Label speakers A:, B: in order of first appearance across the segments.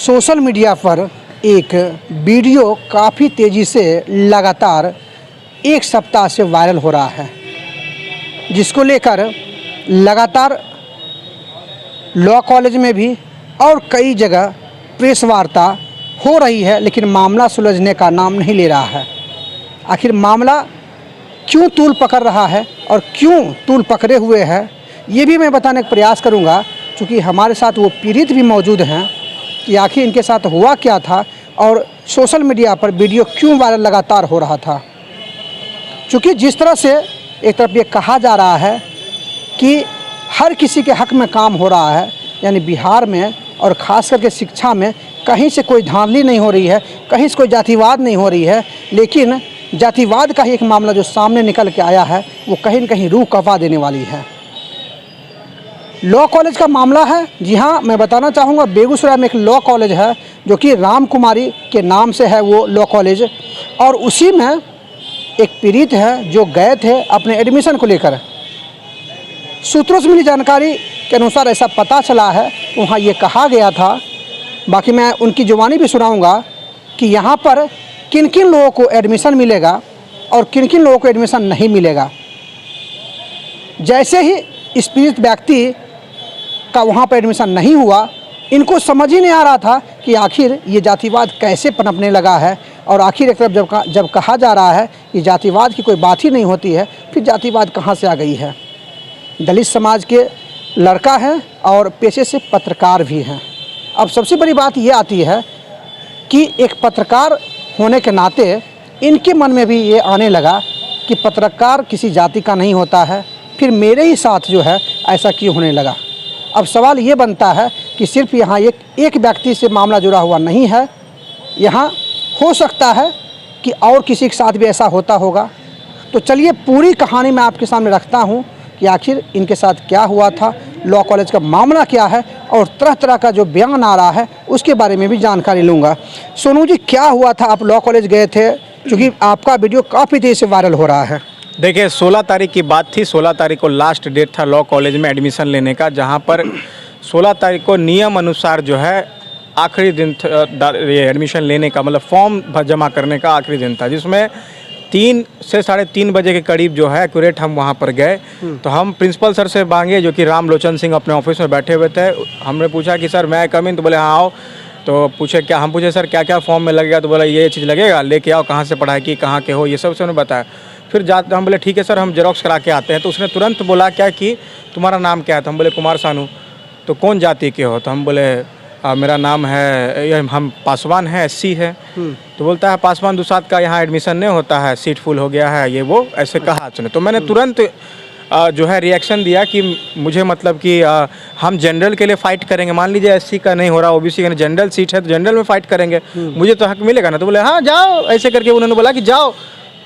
A: Social media पर एक video काफ़ी तेज़ी से लगातार एक सप्ताह से वायरल हो रहा है, जिसको लेकर लगातार लॉ कॉलेज में भी और कई जगह प्रेस वार्ता हो रही है, लेकिन मामला सुलझने का नाम नहीं ले रहा है। आखिर मामला क्यों तूल पकड़ रहा है और क्यों तूल पकड़े हुए है, ये भी मैं बताने का प्रयास करूँगा, क्योंकि हमारे साथ वो पीड़ित भी मौजूद हैं कि आखिर इनके साथ हुआ क्या था और सोशल मीडिया पर वीडियो क्यों वायरल लगातार हो रहा था। क्योंकि जिस तरह से एक तरफ ये कहा जा रहा है कि हर किसी के हक में काम हो रहा है, यानी बिहार में और ख़ास करके शिक्षा में कहीं से कोई धांधली नहीं हो रही है, कहीं से कोई जातिवाद नहीं हो रही है, लेकिन जातिवाद का ही एक मामला जो सामने निकल के आया है वो कहीं न कहीं रूह कँपा देने वाली है। लॉ कॉलेज का मामला है। जी हाँ, मैं बताना चाहूँगा, बेगूसराय में एक लॉ कॉलेज है जो कि राम कुमारी के नाम से है वो लॉ कॉलेज, और उसी में एक पीड़ित है जो गए थे अपने एडमिशन को लेकर। सूत्रों से मिली जानकारी के अनुसार ऐसा पता चला है, वहाँ ये कहा गया था, बाकी मैं उनकी जुबानी भी सुनाऊँगा कि यहाँ पर किन किन लोगों को एडमिशन मिलेगा और किन किन लोगों को एडमिशन नहीं मिलेगा। जैसे ही इस पीड़ित व्यक्ति का वहाँ पर एडमिशन नहीं हुआ, इनको समझ ही नहीं आ रहा था कि आखिर ये जातिवाद कैसे पनपने लगा है, और आखिर एक तरफ जब कहा जा रहा है कि जातिवाद की कोई बात ही नहीं होती है, फिर जातिवाद कहाँ से आ गई है। दलित समाज के लड़का है और पेशे से पत्रकार भी हैं। अब सबसे बड़ी बात ये आती है कि एक पत्रकार होने के नाते इनके मन में भी ये आने लगा कि पत्रकार किसी जाति का नहीं होता है, फिर मेरे ही साथ जो है ऐसा क्यों होने लगा। अब सवाल ये बनता है कि सिर्फ यहाँ एक व्यक्ति से मामला जुड़ा हुआ नहीं है, यहाँ हो सकता है कि और किसी के साथ भी ऐसा होता होगा। तो चलिए पूरी कहानी मैं आपके सामने रखता हूँ कि आखिर इनके साथ क्या हुआ था, लॉ कॉलेज का मामला क्या है, और तरह तरह का जो बयान आ रहा है उसके बारे में भी जानकारी लूँगा। सोनू जी, क्या हुआ था, आप लॉ कॉलेज गए थे, क्योंकि आपका वीडियो काफ़ी तेज़ी से वायरल हो रहा है।
B: देखिए, 16 तारीख की बात थी। 16 तारीख को लास्ट डेट था लॉ कॉलेज में एडमिशन लेने का, जहां पर 16 तारीख को नियम अनुसार जो है आखिरी दिन ये एडमिशन लेने का, मतलब फॉर्म जमा करने का आखिरी दिन था, जिसमें 3 से 3:30 बजे के करीब जो है एक्यूरेट हम वहां पर गए। तो हम प्रिंसिपल सर से मांगे, जो कि राम लोचन सिंह अपने ऑफिस में बैठे हुए थे। हमने पूछा कि सर मैं कम इन, तो बोले हाँ आओ। तो हम पूछे सर क्या क्या फॉर्म में लगेगा, तो बोला ये चीज़ लगेगा, लेके आओ, कहाँ से पढ़ाई की, कहाँ के हो, ये सब उन्होंने बताया। फिर हम बोले ठीक है सर, हम जेरोक्स करा के आते हैं। तो उसने तुरंत बोला क्या कि तुम्हारा नाम क्या है। तो हम बोले कुमार सानू। तो कौन जाति के हो। तो हम बोले मेरा नाम है, हम पासवान है, SC है। तो बोलता है पासवान दुसाद का यहाँ एडमिशन नहीं होता है, सीट फुल हो गया है, ये वो ऐसे कहा उसने। तो मैंने तुरंत जो है रिएक्शन दिया कि मुझे मतलब कि हम जनरल के लिए फ़ाइट करेंगे। मान लीजिए SC का नहीं हो रहा, OBC का जनरल सीट है तो जनरल में फ़ाइट करेंगे, मुझे तो हक मिलेगा ना। तो बोले हाँ जाओ, ऐसे करके उन्होंने बोला कि जाओ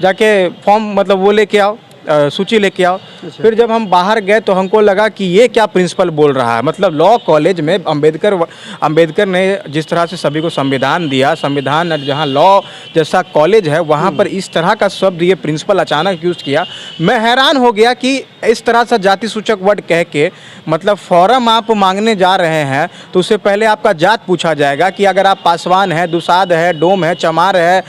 B: जाके फॉर्म मतलब वो लेके आओ, सूची लेके आओ। फिर जब हम बाहर गए तो हमको लगा कि ये क्या प्रिंसिपल बोल रहा है। मतलब लॉ कॉलेज में अंबेडकर ने जिस तरह से सभी को संविधान दिया, संविधान जहाँ लॉ जैसा कॉलेज है वहाँ पर इस तरह का शब्द ये प्रिंसिपल अचानक यूज़ किया। मैं हैरान हो गया कि इस तरह से जाति सूचक वर्ड कह के, मतलब फॉर्म आप मांगने जा रहे हैं तो उससे पहले आपका जात पूछा जाएगा कि अगर आप पासवान है, दुसाद है, डोम है, चमार है,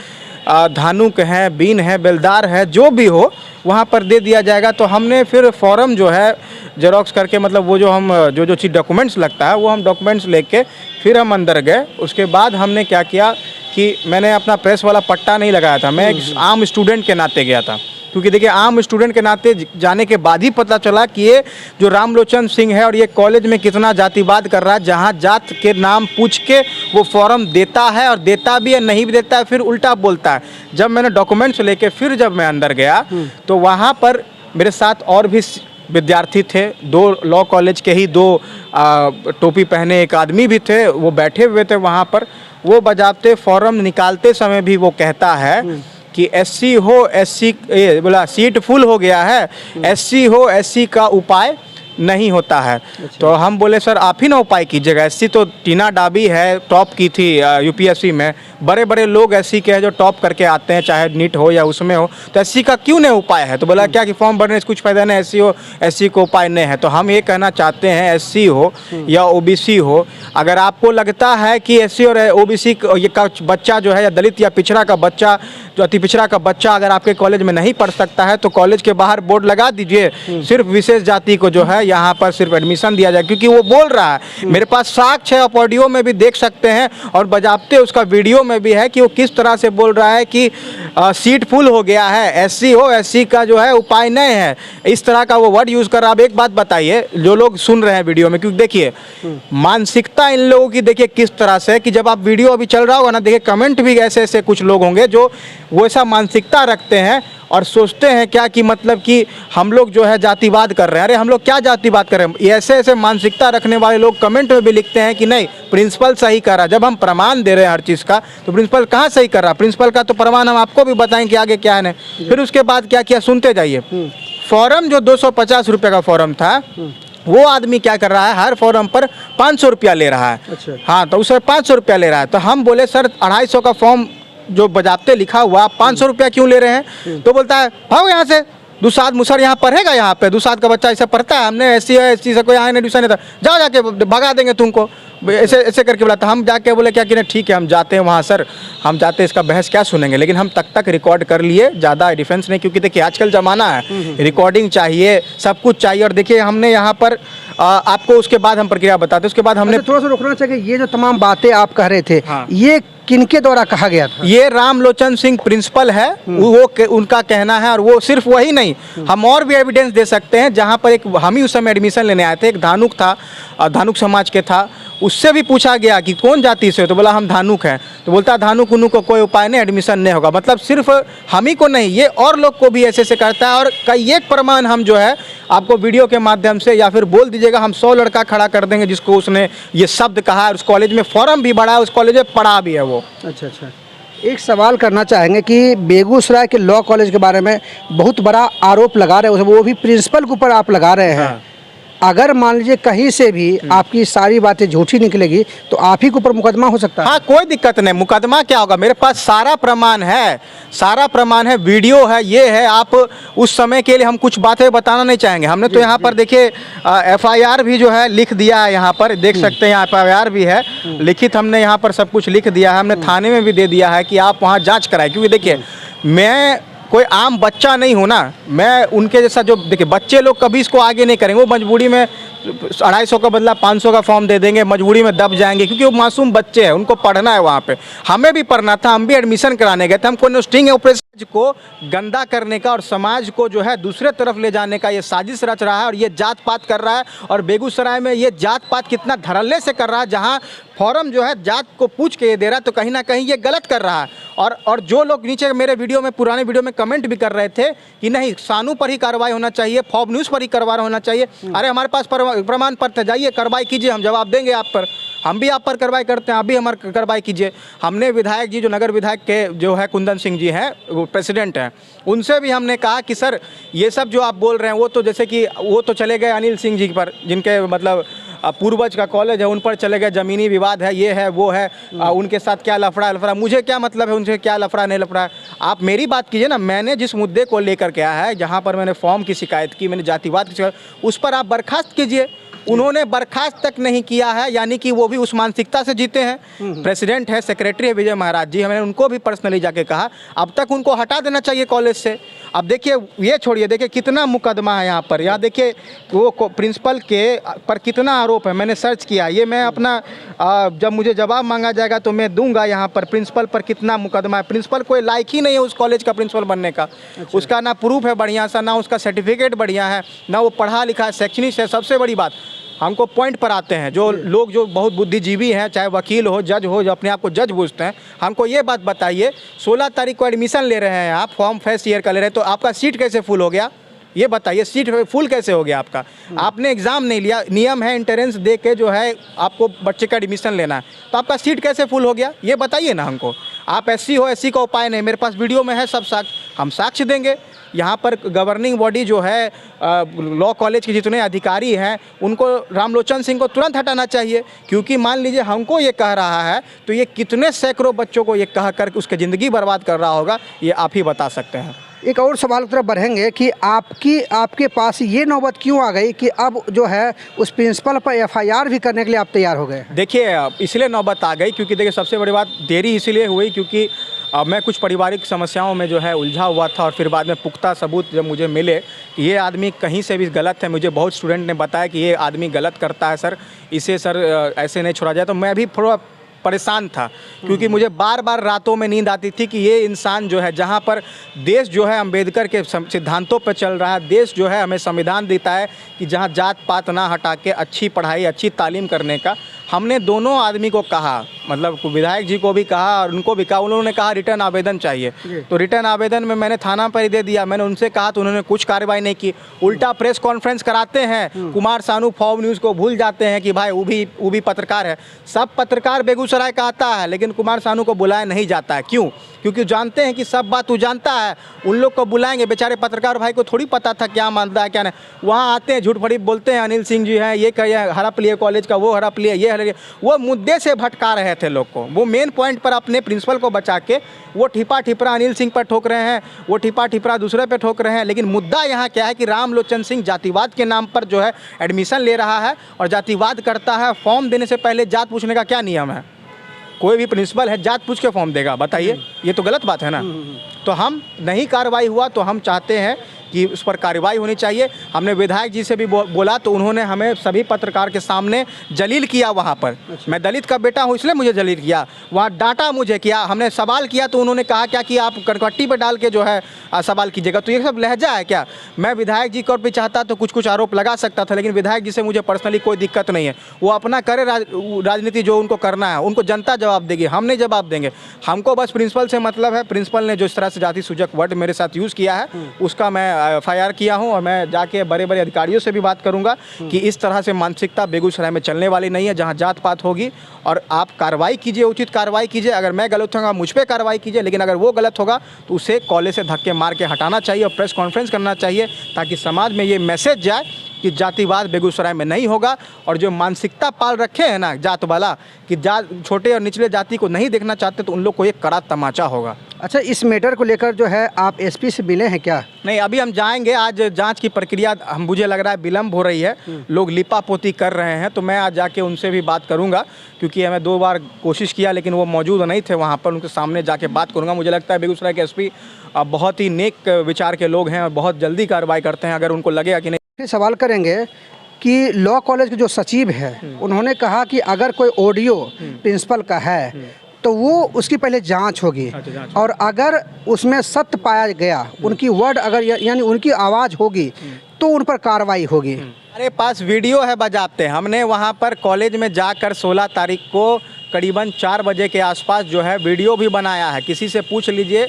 B: धानुक है, बीन है, बेलदार है, जो भी हो वहाँ पर दे दिया जाएगा। तो हमने फिर फॉर्म जो है जेरोक्स करके, मतलब वो जो हम जो चीज़ डॉक्यूमेंट्स लगता है वो हम डॉक्यूमेंट्स लेके फिर हम अंदर गए। उसके बाद हमने क्या किया कि मैंने अपना प्रेस वाला पट्टा नहीं लगाया था, मैं एक आम स्टूडेंट के नाते गया था। क्योंकि देखिए, आम स्टूडेंट के नाते जाने के बाद ही पता चला कि ये जो रामलोचन सिंह है और ये कॉलेज में कितना जातिवाद कर रहा है, जहाँ जात के नाम पूछ के वो फॉर्म देता है, और देता भी है, नहीं भी देता है, फिर उल्टा बोलता है। जब मैंने डॉक्यूमेंट्स लेके फिर जब मैं अंदर गया तो वहाँ पर मेरे साथ और भी विद्यार्थी थे, 2 लॉ कॉलेज के ही 2 टोपी पहने एक आदमी भी थे, वो बैठे हुए थे वहाँ पर। वो बजाते फॉर्म निकालते समय भी वो कहता है कि SC हो, SC बोला सीट फुल हो गया है, SC हो, SC का उपाय नहीं होता है। तो हम बोले सर आप ही ना उपाय कीजिएगा, SC तो टीना डाबी है, टॉप की थी UPSC में, बड़े बड़े लोग एससी के हैं जो टॉप करके आते हैं, चाहे नीट हो या उसमें हो, तो एससी का क्यों नहीं उपाय है? तो बोला क्या कि फॉर्म भरने से कुछ फायदा नहीं, एससी को उपाय नहीं है। तो हम ये कहना चाहते हैं, एससी हो या ओबीसी हो, अगर आपको लगता है कि एससी और ओबीसी का बच्चा जो है, या दलित या पिछड़ा का बच्चा, जो अति पिछड़ा का बच्चा अगर आपके कॉलेज में नहीं पढ़ सकता है, तो कॉलेज के बाहर बोर्ड लगा दीजिए, सिर्फ विशेष जाति को जो है यहाँ पर सिर्फ एडमिशन दिया जाए। क्योंकि वो बोल रहा है, मेरे पास साक्ष्य है, आप ऑडियो में भी देख सकते हैं और बजाबते उसका वीडियो में भी है कि वो किस तरह से बोल रहा है कि सीट फुल हो गया है, एससी हो, एससी का जो है उपाय नहीं है, इस तरह का वो वर्ड यूज़ कर रहा है। आप एक बात बताइए जो लोग सुन रहे हैं वीडियो में, क्योंकि देखिए मानसिकता इन लोगों की देखिए किस तरह से, कि जब आप वीडियो अभी चल रहा होगा ना, देखिए कमेंट भी ऐसे ऐसे कुछ लोग होंगे जो वो ऐसा मानसिकता रखते हैं और सोचते हैं क्या कि मतलब कि हम लोग जो है जातिवाद कर रहे हैं। अरे हम लोग क्या जातिवाद कर रहे हैं? ऐसे ऐसे मानसिकता रखने वाले लोग कमेंट में भी लिखते हैं कि नहीं प्रिंसिपल सही कर रहा है। जब हम प्रमाण दे रहे हैं हर चीज़ का, तो प्रिंसिपल कहाँ सही कर रहा है? प्रिंसिपल का तो प्रमाण हम आपको भी बताएं कि आगे क्या है नहीं। फिर उसके बाद क्या किया, सुनते जाइए। फॉर्म जो 250 रुपये का फॉर्म था, वो आदमी क्या कर रहा है, हर फॉर्म पर 500 रुपया ले रहा है।
A: अच्छा।
B: हाँ, तो उसे 500 रुपया ले रहा है। तो हम बोले सर 250 का फॉर्म जो बजाबते लिखा हुआ 500 रुपया क्यों ले रहे हैं? तो बोलता है भागो यहाँ से, दुसाद मुसर यहाँ पढ़ेगा, यहाँ पे दुसाद का बच्चा ऐसा पढ़ता है, हमने ऐसी है एससी से कोई यहाँ एडमिशन नहीं था, जाओ जाके भगा देंगे तुमको, ऐसे ऐसे करके बोला। तो हम जाके बोले क्या कि नहीं ठीक है हम जाते हैं वहाँ सर, हम जाते हैं, इसका बहस क्या सुनेंगे। लेकिन हम तक रिकॉर्ड कर लिए, ज़्यादा डिफेंस नहीं, क्योंकि देखिए आजकल ज़माना है, रिकॉर्डिंग चाहिए, सब कुछ चाहिए। और देखिए हमने यहाँ पर आपको उसके बाद हम प्रक्रिया बताते हैं। उसके बाद हमने
A: थोड़ा सा रोकना चाहिए, ये जो तमाम बातें आप कह रहे थे,
B: हाँ।
A: ये किनके द्वारा कहा गया था?
B: ये रामलोचन सिंह प्रिंसिपल है, उनका कहना है। और वो सिर्फ वही नहीं, हम और भी एविडेंस दे सकते हैं। जहाँ पर एक हम ही उस समय एडमिशन लेने आए थे, एक धानुक था, धानुक समाज के था, उससे भी पूछा गया कि कौन जाति से हो, तो बोला हम धानुक हैं। तो बोलता धानुक उन्नू को कोई उपाय नहीं, एडमिशन नहीं होगा। मतलब सिर्फ हम ही को नहीं, ये और लोग को भी ऐसे ऐसे करता है। और कई एक प्रमाण हम जो है आपको वीडियो के माध्यम से, या फिर बोल दीजिएगा, हम 100 लड़का खड़ा कर देंगे जिसको उसने ये शब्द कहा है। उस कॉलेज में फॉर्म भी भरा है, उस कॉलेज में पढ़ा भी है वो।
A: अच्छा। एक सवाल करना चाहेंगे कि बेगूसराय के लॉ कॉलेज के बारे में बहुत बड़ा आरोप लगा रहे हैं, वो भी प्रिंसिपल के ऊपर आप लगा रहे हैं।
B: हाँ।
A: अगर मान लीजिए कहीं से भी आपकी सारी बातें झूठी निकलेगी तो आप ही के ऊपर मुकदमा हो सकता है।
B: हाँ, कोई दिक्कत नहीं, मुकदमा क्या होगा, मेरे पास सारा प्रमाण है, सारा प्रमाण है, वीडियो है, ये है। आप उस समय के लिए हम कुछ बातें बताना नहीं चाहेंगे। हमने तो यहाँ पर देखिए FIR भी जो है लिख दिया है, यहाँ पर देख सकते हैं, यहाँ FIR भी है लिखित, हमने यहाँ पर सब कुछ लिख दिया है। हमने थाने में भी दे दिया है कि आप वहाँ जाँच कराएं। क्योंकि देखिए मैं कोई आम बच्चा नहीं हूँ ना, मैं उनके जैसा, जो देखिए बच्चे लोग कभी इसको आगे नहीं करेंगे, वो मजबूरी में 250 का बदला 500 का फॉर्म दे देंगे, मजबूरी में दब जाएंगे, क्योंकि वो मासूम बच्चे हैं, उनको पढ़ना है वहाँ पे। हमें भी पढ़ना था, हम भी एडमिशन कराने गए थे। हमको नोस्टिंग ऑपरेशन को गंदा करने का और समाज को जो है दूसरे तरफ ले जाने का ये साजिश रच रहा है, और ये जात पात कर रहा है। और बेगूसराय में ये जात पात कितना धड़ल्ले से कर रहा है, जहाँ फॉर्म जो है जात को पूछ के ये दे रहा है, तो कहीं ना कहीं ये गलत कर रहा है। और जो लोग नीचे मेरे वीडियो में, पुराने वीडियो में कमेंट भी कर रहे थे कि नहीं सानू पर ही कार्रवाई होना चाहिए, फॉब न्यूज़ पर ही कार्रवाई होना चाहिए। अरे हमारे पास प्रमाण पत्र, जाइए कार्रवाई कीजिए, हम जवाब देंगे आप पर, हम भी आप पर कार्रवाई करते हैं, आप भी हमारे कार्रवाई कीजिए। हमने विधायक जी, जो नगर विधायक के जो है कुंदन सिंह जी हैं, वो प्रेसिडेंट हैं, उनसे भी हमने कहा कि सर ये सब जो आप बोल रहे हैं, वो तो जैसे कि वो तो चले गए अनिल सिंह जी पर, जिनके मतलब पूर्वज का कॉलेज है, उन पर चले गए, ज़मीनी विवाद है, ये है वो है, उनके साथ क्या लफड़ा, मुझे क्या मतलब है उनसे क्या लफड़ा नहीं लफड़ा है। आप मेरी बात कीजिए ना, मैंने जिस मुद्दे को लेकर के आया है, जहाँ पर मैंने फॉर्म की शिकायत की, मैंने जातिवाद की शिकायत, उस पर आप बर्खास्त कीजिए। उन्होंने बर्खास्त तक नहीं किया है, यानी कि वो भी उस मानसिकता से जीते हैं। प्रेसिडेंट है, सेक्रेटरी है विजय महाराज जी, हमने उनको भी पर्सनली जाके कहा अब तक उनको हटा देना चाहिए कॉलेज से। अब देखिए ये छोड़िए, देखिए कितना मुकदमा है यहाँ पर, यहाँ देखिए वो प्रिंसिपल के पर कितना आरोप है, मैंने सर्च किया, ये मैं अपना जब मुझे जवाब मांगा जाएगा तो मैं दूंगा। यहाँ पर प्रिंसिपल पर कितना मुकदमा है, प्रिंसिपल कोई लायक ही नहीं है उस कॉलेज का प्रिंसिपल बनने का। अच्छा। उसका ना प्रूफ है बढ़िया सा, ना उसका सर्टिफिकेट बढ़िया है, ना वो पढ़ा लिखा है, शैक्षणिक है। सबसे बड़ी बात, हमको पॉइंट पर आते हैं, जो लोग जो बहुत बुद्धिजीवी हैं, चाहे वकील हो, जज हो, जो अपने आप को जज पूछते हैं, हमको ये बात बताइए 16 तारीख को एडमिशन ले रहे हैं आप, फॉर्म फर्स्ट ईयर का ले रहे हैं, तो आपका सीट कैसे फुल हो गया? ये बताइए, सीट फुल कैसे हो गया आपका? आपने एग्ज़ाम नहीं लिया, नियम है एंट्रेंस दे के जो है आपको बच्चे का एडमिशन लेना है, तो आपका सीट कैसे फुल हो गया? ये बताइए ना हमको। आप एससी हो, एससी का उपाय नहीं, मेरे पास वीडियो में है सब साक्ष्य, हम साक्ष्य देंगे। यहाँ पर गवर्निंग बॉडी जो है लॉ कॉलेज के जितने अधिकारी हैं उनको रामलोचन सिंह को तुरंत हटाना चाहिए, क्योंकि मान लीजिए हमको ये कह रहा है तो ये कितने सैकड़ों बच्चों को ये कह कर उसकी ज़िंदगी बर्बाद कर रहा होगा, ये आप ही बता सकते हैं।
A: एक और सवाल की तरफ बढ़ेंगे कि आपके पास ये नौबत क्यों आ गई कि अब जो है उस प्रिंसिपल पर एफआईआर भी करने के लिए आप तैयार हो गए?
B: देखिए, इसलिए नौबत आ गई क्योंकि देखिए सबसे बड़ी बात देरी इसलिए हुई क्योंकि मैं कुछ पारिवारिक समस्याओं में जो है उलझा हुआ था, और फिर बाद में पुख्ता सबूत जब मुझे मिले कि ये आदमी कहीं से भी गलत है, मुझे बहुत स्टूडेंट ने बताया कि ये आदमी गलत करता है सर, इसे सर ऐसे नहीं छोड़ा जाए, तो मैं भी थोड़ा परेशान था क्योंकि मुझे बार बार रातों में नींद आती थी कि ये इंसान जो है, जहाँ पर देश जो है अंबेडकर के सिद्धांतों पर चल रहा है, देश जो है हमें संविधान देता है कि जहाँ जात पात ना हटा के अच्छी पढ़ाई अच्छी तालीम करने का, हमने दोनों आदमी को कहा, मतलब विधायक जी को भी कहा और उनको भी कहा, उन्होंने कहा रिटर्न आवेदन चाहिए, तो रिटर्न आवेदन में मैंने थाना पर ही दे दिया। मैंने उनसे कहा तो उन्होंने कुछ कार्रवाई नहीं की, उल्टा प्रेस कॉन्फ्रेंस कराते हैं। कुमार सानू फॉर्म न्यूज़ को भूल जाते हैं कि भाई वो भी पत्रकार है। सब पत्रकार बेगूसराय का आता है लेकिन कुमार सानू को बुलाया नहीं जाता है। क्यों? क्योंकि जानते हैं कि सब बात वो जानता है, उन लोग को बुलाएंगे, बेचारे पत्रकार भाई को थोड़ी पता था क्या मानता है क्या नहीं। वहाँ आते हैं झूठ फरीब बोलते हैं, अनिल सिंह जी हैं, ये कहिए हड़प लिए कॉलेज का, वो हड़प लिए, ये हड़प, वो मुद्दे से भटका रहे थे लोग को। वो मेन पॉइंट पर अपने प्रिंसिपल को बचा के वो ठिपा ठिपरा अनिल सिंह पर ठोक रहे हैं, वो ठिपा ठिपरा दूसरे पे ठोक रहे हैं। लेकिन मुद्दा यहाँ क्या है कि रामलोचन सिंह जातिवाद के नाम पर जो है एडमिशन ले रहा है और जातिवाद करता है। फॉर्म देने से पहले जात पूछने का क्या नियम है? कोई भी प्रिंसिपल है जात पूछ के फॉर्म देगा? बताइए, ये तो गलत बात है ना। तो हम नहीं कार्रवाई हुआ तो हम चाहते हैं कि उस पर कार्रवाई होनी चाहिए। हमने विधायक जी से भी बोला तो उन्होंने हमें सभी पत्रकार के सामने जलील किया वहाँ पर। मैं दलित का बेटा हूँ इसलिए मुझे जलील किया, वहाँ डांटा मुझे किया। हमने सवाल किया तो उन्होंने कहा क्या कि आप करकट्टी पर डाल के जो है सवाल कीजिएगा। तो ये सब लहजा है क्या? मैं विधायक जी को भी चाहता तो कुछ आरोप लगा सकता था, लेकिन विधायक जी से मुझे पर्सनली कोई दिक्कत नहीं है। वो अपना करे राजनीति जो उनको करना है, उनको जनता जवाब देगी, हम नहीं जवाब देंगे। हमको बस प्रिंसिपल से मतलब है। प्रिंसिपल ने जो इस तरह से जाति सूचक वर्ड मेरे साथ यूज़ किया है उसका मैं एफआईआर किया हूं और मैं जाके बड़े बड़े अधिकारियों से भी बात करूंगा कि इस तरह से मानसिकता बेगूसराय में चलने वाली नहीं है, जहां जात पात होगी। और आप कार्रवाई कीजिए, उचित कार्रवाई कीजिए। अगर मैं गलत होगा मुझ पर कार्रवाई कीजिए, लेकिन अगर वो गलत होगा तो उसे कॉलेज से धक्के मार के हटाना चाहिए और प्रेस कॉन्फ्रेंस करना चाहिए, ताकि समाज में ये मैसेज जाए कि जातिवाद बेगूसराय में नहीं होगा। और जो मानसिकता पाल रखे हैं ना जात वाला कि जात छोटे और निचले जाति को नहीं देखना चाहते, तो उन लोग को एक कड़ा तमाचा होगा।
A: अच्छा, इस मैटर को लेकर जो है आप एसपी से मिले हैं क्या?
B: नहीं, अभी हम जाएंगे। आज जांच की प्रक्रिया मुझे लग रहा है विलम्ब हो रही है, लोग लिपापोती कर रहे हैं, तो मैं आज जाके उनसे भी बात करूंगा, क्योंकि हमें 2 बार कोशिश किया लेकिन वो मौजूद नहीं थे वहाँ पर। उनके सामने जाके बात करूंगा। मुझे लगता है बेगूसराय के एसपी बहुत ही नेक विचार के लोग हैं और बहुत जल्दी कार्रवाई करते हैं, अगर उनको लगेगा कि नहीं।
A: फिर सवाल करेंगे कि लॉ कॉलेज के जो सचिव है उन्होंने कहा कि अगर कोई ऑडियो प्रिंसिपल का है तो वो उसकी पहले जांच होगी, और अगर उसमें सत्य पाया गया, उनकी वर्ड अगर यानी उनकी आवाज़ होगी तो उन पर कार्रवाई होगी।
B: हमारे पास वीडियो है बाजाबते। हमने वहाँ पर कॉलेज में जाकर 16 तारीख को करीबन 4 बजे के आसपास जो है वीडियो भी बनाया है। किसी से पूछ लीजिए,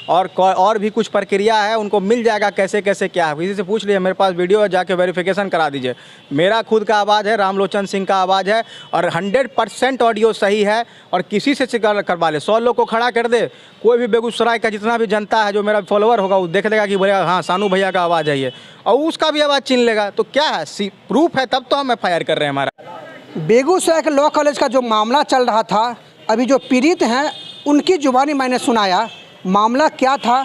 B: और भी कुछ प्रक्रिया है, उनको मिल जाएगा कैसे कैसे क्या है। किसी से पूछ लीजिए, मेरे पास वीडियो है, जाके वेरिफिकेशन करा दीजिए। मेरा खुद का आवाज़ है, रामलोचन सिंह का आवाज़ है, और 100% ऑडियो सही है। और किसी से करवा ले, 100 लोग को खड़ा कर दे, कोई भी बेगूसराय का जितना भी जनता है जो मेरा फॉलोअर होगा वो देख लेगा कि भैया हाँ सानू भैया का आवाज़ है ये, और उसका भी आवाज़ चिन लेगा। तो क्या है, प्रूफ है, तब तो हम एफआईआर कर रहे हैं। हमारा
A: बेगूसराय के लॉ कॉलेज का जो मामला चल रहा था, अभी जो पीड़ित हैं उनकी जुबानी मैंने सुनाया, मामला क्या था,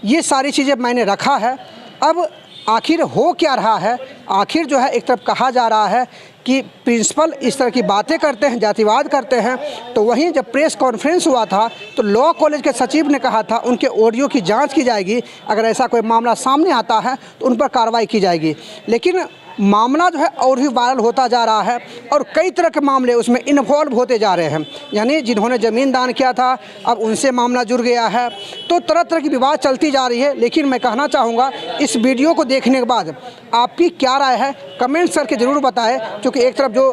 A: ये सारी चीज़ें मैंने रखा है। अब आखिर हो क्या रहा है? आखिर जो है एक तरफ कहा जा रहा है कि प्रिंसिपल इस तरह की बातें करते हैं, जातिवाद करते हैं, तो वहीं जब प्रेस कॉन्फ्रेंस हुआ था तो लॉ कॉलेज के सचिव ने कहा था उनके ऑडियो की जांच की जाएगी, अगर ऐसा कोई मामला सामने आता है तो उन पर कार्रवाई की जाएगी। लेकिन मामला जो है और भी वायरल होता जा रहा है और कई तरह के मामले उसमें इन्वॉल्व होते जा रहे हैं। यानी जिन्होंने ज़मीन दान किया था अब उनसे मामला जुड़ गया है, तो तरह तरह की विवाद चलती जा रही है। लेकिन मैं कहना चाहूँगा इस वीडियो को देखने के बाद आपकी क्या राय है, कमेंट्स करके ज़रूर बताएं। क्योंकि एक तरफ जो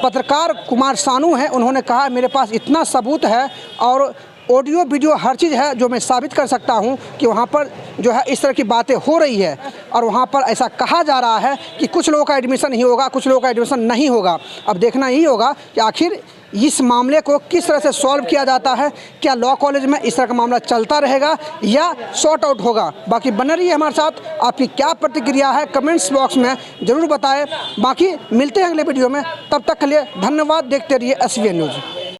A: पत्रकार कुमार सानू हैं उन्होंने कहा मेरे पास इतना सबूत है और ऑडियो वीडियो हर चीज़ है जो मैं साबित कर सकता हूं कि वहां पर जो है इस तरह की बातें हो रही है, और वहां पर ऐसा कहा जा रहा है कि कुछ लोगों का एडमिशन ही होगा, कुछ लोगों का एडमिशन नहीं होगा। अब देखना यही होगा कि आखिर इस मामले को किस तरह से सॉल्व किया जाता है, क्या लॉ कॉलेज में इस तरह का मामला चलता रहेगा या सॉर्ट आउट होगा। बाकी बने रहिए हमारे साथ, आपकी क्या प्रतिक्रिया है कमेंट्स बॉक्स में ज़रूर बताएं। बाकी मिलते हैं अगले वीडियो में, तब तक के लिए धन्यवाद। देखते रहिए SVN न्यूज़।